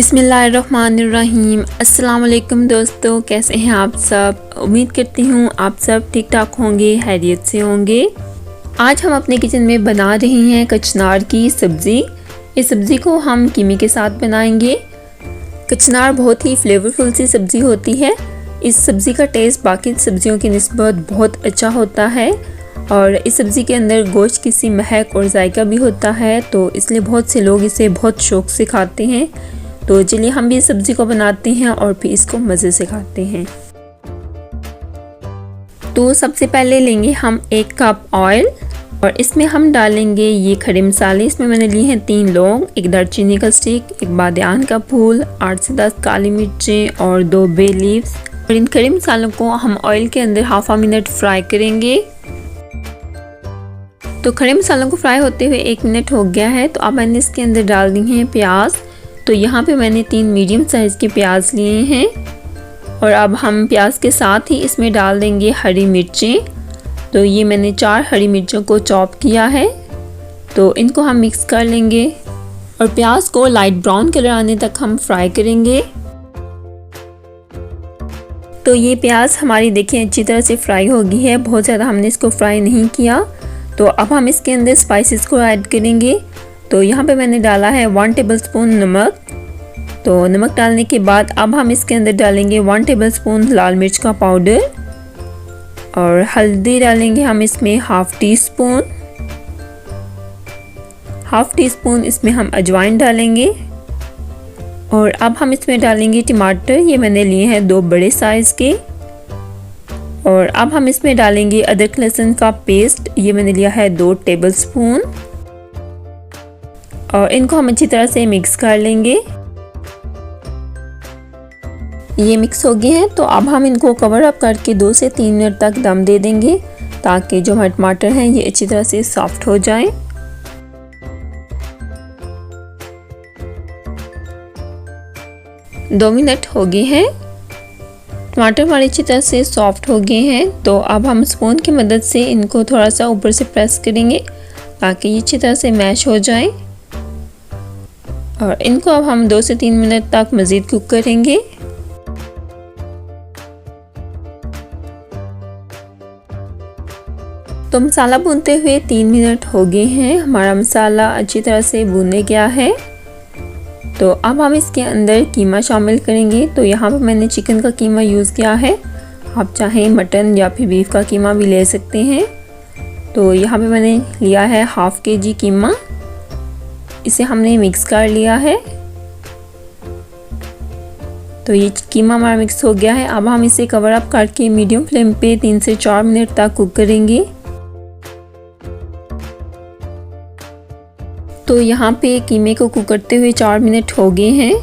बिस्मिल्लाहिर्रहमानिर्रहीम। अस्सलाम वालेकुम दोस्तों, कैसे हैं आप सब। उम्मीद करती हूँ आप सब ठीक ठाक होंगे, खैरियत से होंगे। आज हम अपने किचन में बना रहे हैं कचनार की सब्ज़ी। इस सब्ज़ी को हम कीमे के साथ बनाएंगे। कचनार बहुत ही फ्लेवरफुल सी सब्ज़ी होती है। इस सब्ज़ी का टेस्ट बाकी सब्ज़ियों की निस्बत बहुत अच्छा होता है और इस सब्ज़ी के अंदर गोश्त की सी महक और जायका भी होता है, तो इसलिए बहुत से लोग इसे बहुत शौक़ से खाते हैं। तो चलिए हम भी इस सब्ज़ी को बनाते हैं और फिर इसको मज़े से खाते हैं। तो सबसे पहले लेंगे हम 1 कप ऑयल और इसमें हम डालेंगे ये खड़े मसाले। इसमें मैंने लिए हैं 3 लौंग, 1 दालचीनी का स्टिक, 1 बादियान का फूल, 8 से 10 काली मिर्चें और 2 बे लीव्स। और इन खड़े मसालों को हम ऑयल के अंदर हाफ मिनट फ्राई करेंगे। तो खड़े मसालों को फ्राई होते हुए 1 मिनट हो गया है। तो अब मैंने इसके अंदर डाल दी हैं प्याज। तो यहाँ पे मैंने 3 मीडियम साइज़ के प्याज लिए हैं और अब हम प्याज के साथ ही इसमें डाल देंगे हरी मिर्चें। तो ये मैंने 4 हरी मिर्चों को चॉप किया है। तो इनको हम मिक्स कर लेंगे और प्याज को लाइट ब्राउन कलर आने तक हम फ्राई करेंगे। तो ये प्याज हमारी देखिए अच्छी तरह से फ्राई हो गई है, बहुत ज़्यादा हमने इसको फ्राई नहीं किया। तो अब हम इसके अंदर स्पाइसेस को ऐड करेंगे। तो यहाँ पे मैंने डाला है 1 टेबलस्पून नमक। तो नमक डालने के बाद अब हम इसके अंदर डालेंगे 1 टेबलस्पून लाल मिर्च का पाउडर और हल्दी डालेंगे हम इसमें हाफ टी स्पून इसमें हम अजवाइन डालेंगे। और अब हम इसमें डालेंगे टमाटर, ये मैंने लिए हैं 2 बड़े साइज़ के। और अब हम इसमें डालेंगे अदरक लहसुन का पेस्ट, ये मैंने लिया है 2 टेबलस्पून और इनको हम अच्छी तरह से मिक्स कर लेंगे। ये मिक्स हो गए हैं। तो अब हम इनको कवर अप करके 2 से 3 मिनट तक दम दे देंगे ताकि जो हमारे टमाटर हैं ये अच्छी तरह से सॉफ्ट हो जाएं। दो मिनट हो गए हैं, टमाटर हमारे अच्छी तरह से सॉफ्ट हो गए हैं। तो अब हम स्पून की मदद से इनको थोड़ा सा ऊपर से प्रेस करेंगे ताकि ये अच्छी तरह से मैश हो जाए। और इनको अब हम 2 से 3 मिनट तक मज़ीद कुक करेंगे। तो मसाला भूनते हुए 3 मिनट हो गए हैं, हमारा मसाला अच्छी तरह से भूनने गया है। तो अब हम इसके अंदर कीमा शामिल करेंगे। तो यहाँ पर मैंने चिकन का कीमा यूज़ किया है, आप चाहें मटन या फिर बीफ का कीमा भी ले सकते हैं। तो यहाँ पे मैंने लिया है हाफ kg कीमा, इसे हमने मिक्स कर लिया है। तो ये कीमा हमारा मिक्स हो गया है। अब हम इसे कवर अप करके मीडियम फ्लेम पे 3 से 4 मिनट तक कुक करेंगे। तो यहाँ पे कीमे को कुक करते हुए 4 मिनट हो गए हैं।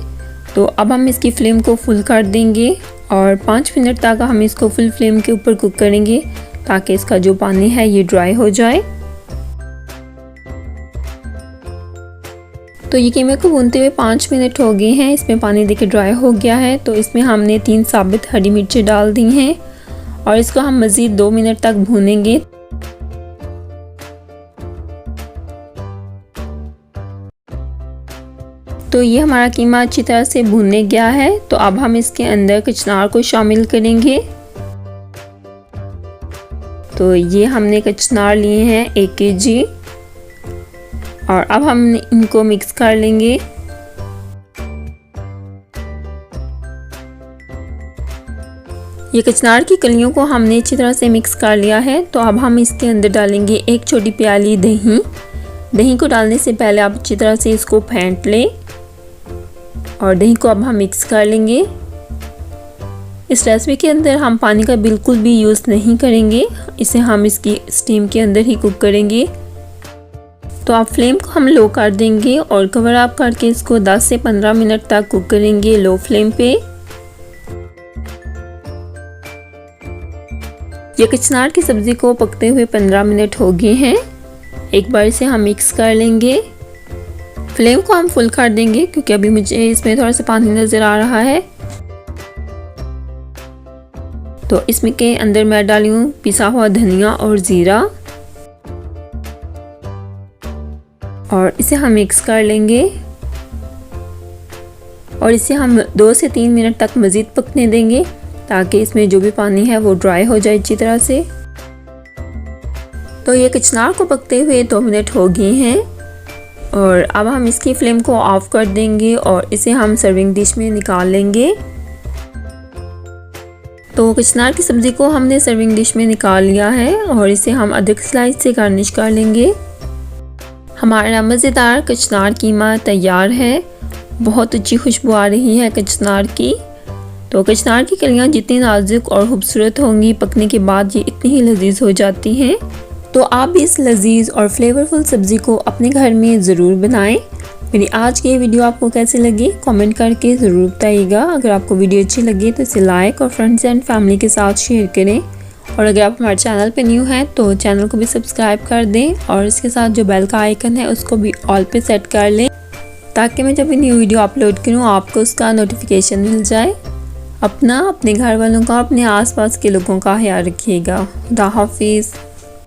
तो अब हम इसकी फ्लेम को फुल कर देंगे और 5 मिनट तक हम इसको फुल फ्लेम के ऊपर कुक करेंगे ताकि इसका जो पानी है ये ड्राई हो जाए। तो ये कीमे को भूनते हुए 5 मिनट हो गए हैं, इसमें पानी देखिए ड्राई हो गया है। तो इसमें हमने 3 साबित हरी मिर्चें डाल दी हैं और इसको हम मज़ीद 2 मिनट तक भूनेंगे। तो ये हमारा कीमा अच्छी तरह से भुनने गया है। तो अब हम इसके अंदर कचनार को शामिल करेंगे। तो ये हमने कचनार लिए हैं 1 kg और अब हम इनको मिक्स कर लेंगे। ये कचनार की कलियों को हमने अच्छी तरह से मिक्स कर लिया है। तो अब हम इसके अंदर डालेंगे 1 छोटी प्याली दही। दही को डालने से पहले आप अच्छी तरह से इसको फेंट लें और दही को अब हम मिक्स कर लेंगे। इस रेसिपी के अंदर हम पानी का बिल्कुल भी यूज़ नहीं करेंगे, इसे हम इसकी स्टीम के अंदर ही कुक करेंगे। तो आप फ्लेम को हम लो कर देंगे और कवर अप करके इसको 10 से 15 मिनट तक कुक करेंगे लो फ्लेम पे। ये कचनार की सब्ज़ी को पकते हुए 15 मिनट हो गए हैं। एक बार इसे हम मिक्स कर लेंगे। फ्लेम को हम फुल कर देंगे क्योंकि अभी मुझे इसमें थोड़ा सा पानी नज़र आ रहा है। तो इसमें के अंदर मैं डाली हूँ पिसा हुआ धनिया और ज़ीरा और इसे हम मिक्स कर लेंगे। और इसे हम 2 से 3 मिनट तक मज़ीद पकने देंगे ताकि इसमें जो भी पानी है वो ड्राई हो जाए अच्छी तरह से। तो ये कचनार को पकते हुए 2 मिनट हो गए हैं और अब हम इसकी फ्लेम को ऑफ कर देंगे और इसे हम सर्विंग डिश में निकाल लेंगे। तो कचनार की सब्ज़ी को हमने सर्विंग डिश में निकाल लिया है और इसे हम अदरक स्लाइस से गार्निश कर लेंगे। हमारा मज़ेदार कचनार कीमा तैयार है। बहुत अच्छी खुशबू आ रही है कचनार की। तो कचनार की कलियां जितनी नाजुक और खूबसूरत होंगी, पकने के बाद ये इतनी ही लजीज हो जाती हैं। तो आप भी इस लजीज और फ्लेवरफुल सब्ज़ी को अपने घर में ज़रूर बनाएं। मेरी आज की ये वीडियो आपको कैसी लगी कमेंट करके ज़रूर बताइएगा। अगर आपको वीडियो अच्छी लगी तो इसे लाइक और फ्रेंड्स एंड फैमिली के साथ शेयर करें। और अगर आप हमारे चैनल पे न्यू हैं तो चैनल को भी सब्सक्राइब कर दें और इसके साथ जो बेल का आइकन है उसको भी ऑल पे सेट कर लें ताकि मैं जब भी न्यू वीडियो अपलोड करूँ आपको उसका नोटिफिकेशन मिल जाए। अपना, अपने घर वालों का, अपने आसपास के लोगों का ख्याल रखिएगा। खुदा हाफिज़।